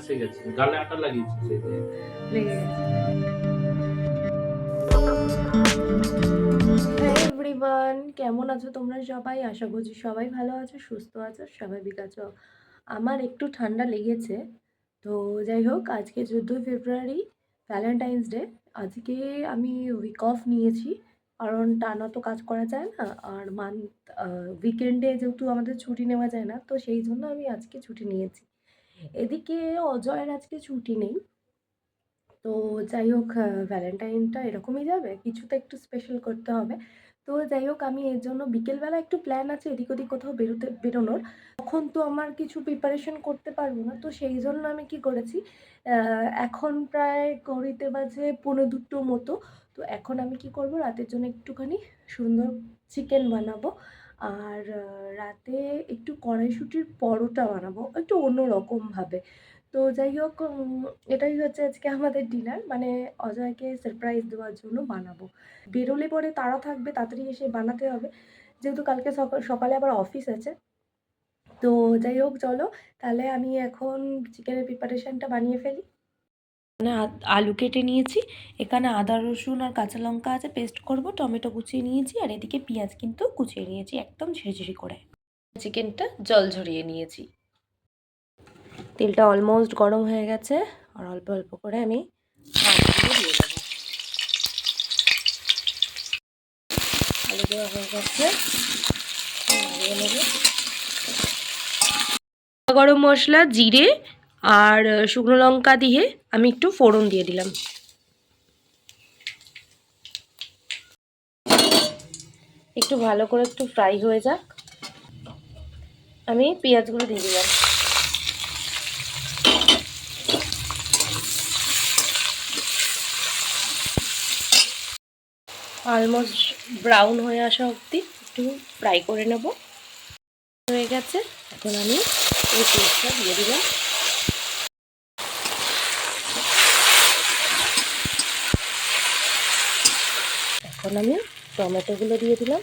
ফসে গেছে, গালে আটা লাগিয়েছি সেটা লেগে গেছে। হ্যাঁ এভরিওয়ান, কেমন আছো তোমরা সবাই? আশা করছি সবাই ভালো আছো, সুস্থ আছো, স্বাভাবিক আছো। আমার একটু ঠান্ডা লেগেছে। তো যাই হোক, আজকে 14 ফেব্রুয়ারি, ভ্যালেন্টাইন্স ডে। আজকে আমি উইক অফ নিয়েছি, কারণ টানা তো কাজ করা যায় না। আর উইকেন্ডে যেহেতু আমাদের ছুটি নেওয়া যায় না, তো সেই জন্য আমি আজকে ছুটি নিয়েছি। এদিকে অজয়ের আজকে ছুটি নেই। তো যাই হোক, ভ্যালেন্টাইনটা এরকমই যাবে, কিছু তো একটু স্পেশাল করতে হবে। তো যাই হোক, আমি এর জন্য বিকেলবেলা একটু প্ল্যান আছে এদিক ওদিক কোথাও বেরোনোর। তখন তো আমার কিছু প্রিপারেশন করতে পারবো না, তো সেই জন্য আমি কি করেছি, এখন প্রায় ঘড়িতে বাজে 1:45 মতো। তো এখন আমি কি করব, রাতের জন্য একটুখানি সুন্দর চিকেন বানাবো। আর রাতে একটু কড়াইশুঁটির পরোটা বানাবো, একটু অন্যরকমভাবে। তো যাই হোক, এটাই হচ্ছে আজকে আমাদের ডিনার, মানে অজয়কে সারপ্রাইজ দেওয়ার জন্য বানাবো। বেরোলে পরে তাড়া থাকবে, তাড়াতাড়ি এসে বানাতে হবে, যেহেতু কালকে সকালে আবার অফিস আছে। তো যাই হোক, চলো তাহলে আমি এখন চিকেনের প্রিপারেশনটা বানিয়ে ফেলি। মানে আলু কেটে নিয়েছি, এখানে আদা রসুন আর কাঁচা লঙ্কা আছে, পেস্ট করব। টমেটো কুচিয়ে নিয়েছি, আর এদিকে পেঁয়াজ কিন্তু কুচিয়ে নিয়েছি একদম ঝিরিঝিরি করে। চিকেনটা জল ঝরিয়ে নিয়েছি। তেলটা অলমোস্ট গরম হয়ে গেছে, আর অল্প অল্প করে আমি আলুগুলো দিয়ে দেবো। আলু দেওয়া হয়ে গেছে, দিয়ে নেবো। গরম মশলা, জিরে আর শুকনো লঙ্কা দিয়ে আমি একটু ফোড়ন দিয়ে দিলাম। একটু ভালো করে একটু ফ্রাই হয়ে যাক, আমি পেঁয়াজগুলো দিয়ে দিলাম। অলমোস্ট ব্রাউন হয়ে আসা অবধি একটু ফ্রাই করে নেব। হয়ে গেছে, এখন আমি এই পেস্টটা দিয়ে দিলাম। এখন আমি টমেটোগুলো দিয়ে দিলাম।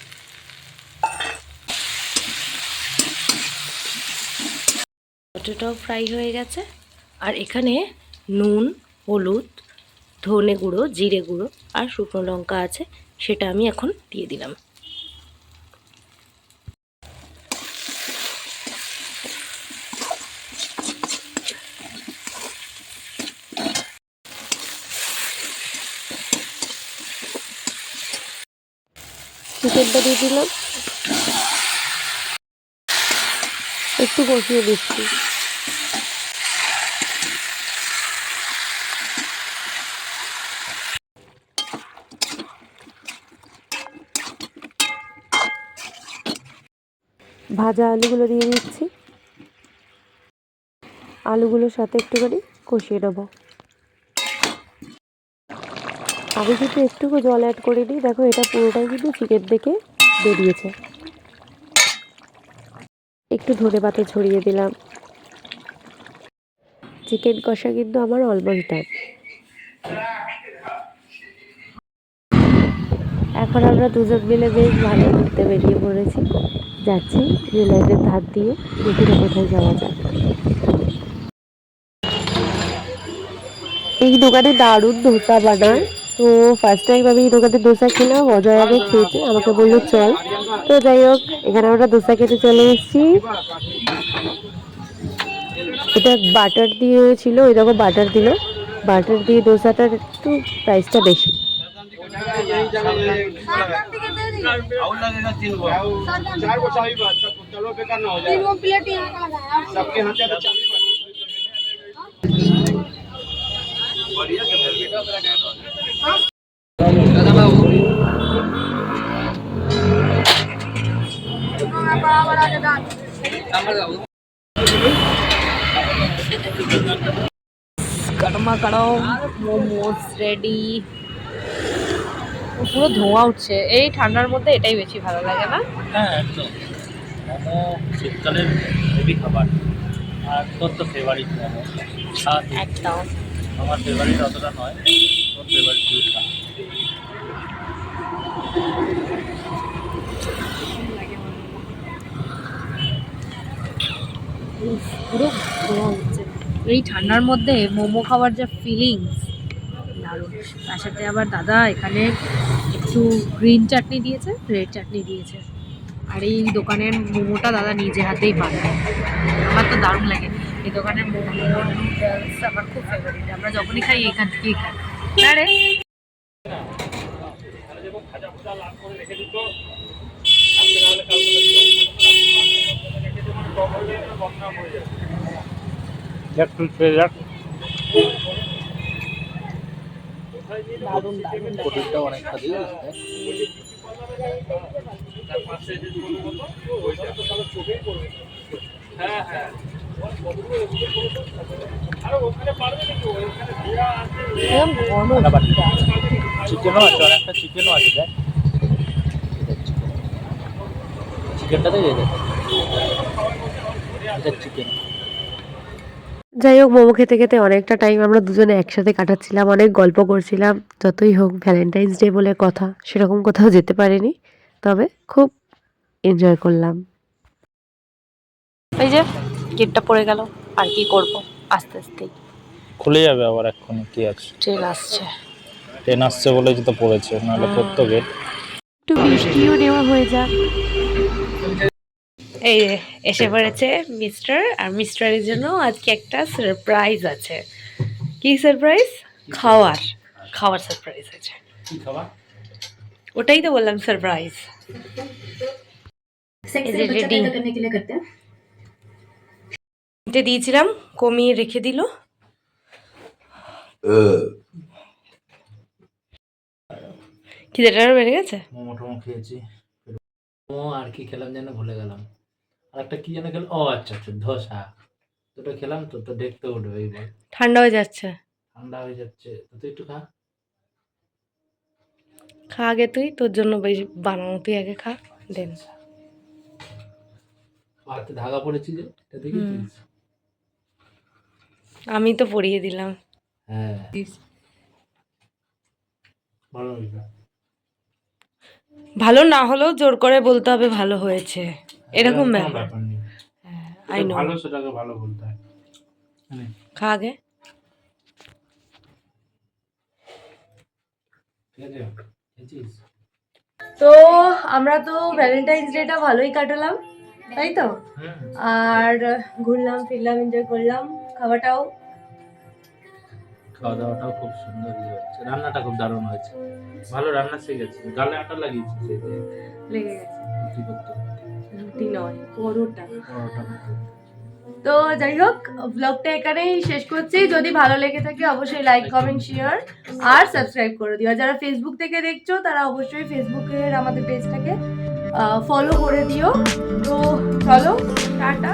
টমেটোটাও ফ্রাই হয়ে গেছে, আর এখানে নুন, হলুদ, ধনে গুঁড়ো, জিরে গুঁড়ো আর শুকনো লঙ্কা আছে, সেটা আমি এখন দিয়ে দিলাম। চিকেনটা দিয়ে দিলাম, একটু কষিয়ে দিচ্ছি। ভাজা আলুগুলো দিয়ে দিচ্ছি, আলুগুলোর সাথে একটুখানি কষিয়ে নেবো। আমি কিন্তু একটুকু জল অ্যাড করে দিই, দেখো এটা পুরোটাই কিন্তু চিকেন থেকে বেরিয়েছে। একটু ধনেপাতা ছড়িয়ে দিলাম। চিকেন কষা কিন্তু আমার অলমোস্ট ডান। এখন আমরা দুজন মিলে বেশ ভালো ঘুরতে বেরিয়ে পড়েছি, যাচ্ছি রেল লাইনের ধার দিয়ে, দেখি না কোথায় যাওয়া যায়। এই দোকানে দারুণ ধোসা বানায়। তো ফার্স্ট টাইম আমি এই দোকানে ধোসা খেলাম, অজয় আগে খেয়েছে, আমাকে বললো চল। তো যাই হোক, এখানে আমরা ধোসা খেতে চলে এসেছি। এটা বাটার দিয়ে ছিল, ওই দেখো বাটার দিল। বাটার দিয়ে ধোসাটার একটু প্রাইসটা বেশি। গরমা গরম মোমোস রেডি। পুরো ধোঁয়া উঠছে, এই ঠান্ডার মধ্যে এটাই বেশি ভালো লাগে না? হ্যাঁ একদম। মোমো শীতকালের হেভি খাবার, আর তোর তো ফেভারিট মোমো। একদম। আমার ফেভারিট অতটা নয়, তোর ফেভারিট তুই খা। পুরো ধোঁয়া উঠছে। এই ঠান্ডার মধ্যে মোমো খাওয়ার যে ফিলিংস দারুণ। তার সাথে আবার দাদা এখানে একটু গ্রিন চাটনি দিয়েছে, রেড চাটনি দিয়েছে। আর এই দোকানের মোমোটা দাদা নিজে হাতেই বানায়, আমার তো দারুণ লাগে। এই দোকানের মোমো নুডলস আমার খুব ফেভারিট, আমরা যখনই খাই এখান থেকেই খাই। আরে দারুণ দারুণ প্রদীপটা অনেকটা দিয়ে একদম ঘন চিকেনও আছে, অনেকটা চিকেনও আছে। দেখ চিকেনটাতে দিয়ে দেখ, এটা চিকেন। যাই হোক, মোমো খেতে খেতে অনেকটা টাইম আমরা দুজনে একসাথে কাটাচ্ছিলাম, অনেক গল্প করছিলাম। যতই হোক ভ্যালেন্টাইন্স ডে বলে কথা, সেরকম কোথাও যেতে পারিনি, তবে খুব এনজয় করলাম। এই যে গেটটা পড়ে গেল, আর কি করব, আস্তে আস্তেই খুলে যাবে আবার এক্ষুনি, কি আছে, ট্রেন আসছে। ট্রেন আসছে বলে তো পড়েছে, নাহলে পড়তো গেট। একটু বৃষ্টিও নেওয়া হয়ে যাক। এই যে এসে পড়েছে মিস্টার, আর মিস্টারের জন্য আজকে একটা সারপ্রাইজ আছে। কি সারপ্রাইজ? খাওয়ার খাওয়ার সারপ্রাইজ আছে। কি খাবার? ওটাই তো বললাম সারপ্রাইজ। এটা দিয়েছিলাম, কমিয়ে রেখে দিল। খিদেটা আরো বেড়ে গেছে। মোমো টোমো খেয়েছি, মোমো আর কি খেলাম যেন ভুলে গেলাম। আর একটা কি যেন খেলাম, ও আচ্ছা আচ্ছা ধোসা, দুটো খেলাম। তো তো দেখতে উঠবে এইবার, ঠান্ডা হয়ে যাচ্ছে। ঠান্ডা হয়ে যাচ্ছে। তো তুই একটু খা। খা আগে তুই, তোর জন্য বেশি বানানো, তুই আগে খা দেন। হাতে ধাগা পড়েছি যে, এটা দেখেছিস? আমি তো পরিয়ে দিলাম। হ্যাঁ ভালো হয়েছে। ভালো না হলেও জোর করে বলতে হবে ভালো হয়েছে, এরকম কোনো ব্যাপার। ব্যাপার নেই, আই নো। ভালো সেটাকে ভালো বলতে হয়। খা আগে। ঠিক আছে, খেয়েছিস? তো আমরা তো ভ্যালেন্টাইন্স ডেটা ভালোই কাটালাম, তাই তো। আর ঘুরলাম ফিরলাম, এনজয় করলাম, খাওয়াটাও। খাওয়া দাওয়াটাও খুব সুন্দর হয়েছে, রান্নাটা খুব দারুণ হয়েছে, ভালো রান্না শিখেছি। গালে আটা লাগিয়েছি, লেগে গেছে। রুটি করতে, রুটি নয়, পরোটা। পরোটা করতে। তো যাই হোক, ব্লগটা এখানেই শেষ করছি। যদি ভালো লেগে থাকে অবশ্যই লাইক কমেন্ট শেয়ার আর সাবস্ক্রাইব করে দিও। আর যারা ফেসবুক থেকে দেখছো তারা অবশ্যই ফেসবুকের আমাদের পেজটাকে ফলো করে দিও। তো চলো, টাটা।